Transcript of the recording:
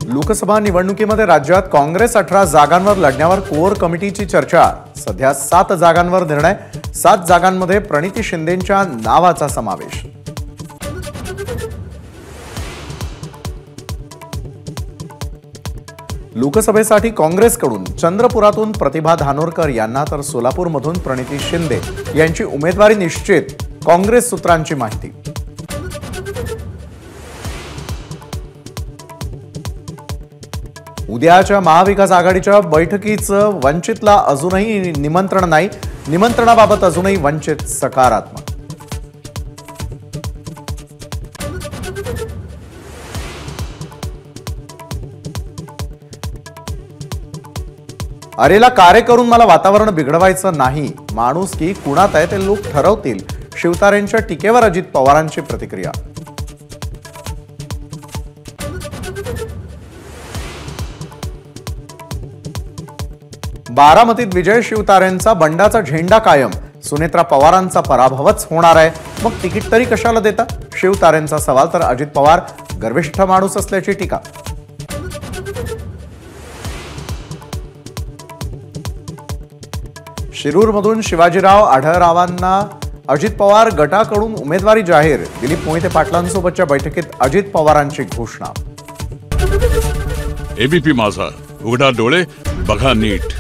लोकसभा निवडणुकीमध्ये राज्यात काँग्रेस 18 जागांवर लढण्यावर कोर कमिटीची चर्चा। सध्या 7 जागांवर निर्णय, 7 जागांमध्ये प्रणिती शिंदेंच्या नावाचा समावेश। लोकसभेसाठी काँग्रेसकडून चंद्रपुरातून प्रतिभा धानोरकर यांना तर सोलापूरमधून प्रणिती शिंदे यांची उमेदवारी निश्चित, काँग्रेस सूत्रांची माहिती। उद्याच्या महाविकास आघाडीच्या बैठकीचं वंचितला अजूनही निमंत्रण नाही, निमंत्रणाबाबत अजूनही वंचित सकारात्मक। अरेला कार्य करून मला वातावरण बिघडवायचं नाही, माणूस की कुणात आहे ते लोक ठरवतील, शिवतारेंच्या टीकेवर अजित पवारांची प्रतिक्रिया। बारामतीत विजय शिवतारेंचा बंडाचा झेंडा कायम, सुनेत्रा पवारांचा पराभवच होणार आहे, मग तिकीट तरी कशाला देता, शिवतारेंचा सवाल तर अजित पवार गर्विष्ठ माणूस असल्याची टीका। शिरूरमधून शिवाजीराव आढळरावांना अजित पवार गटाकडून उमेदवारी जाहीर, दिलीप मोहिते पाटलांसोबतच्या बैठकीत अजित पवारांची घोषणा। एबीपी माझा, उघडा डोळे बघा नीट।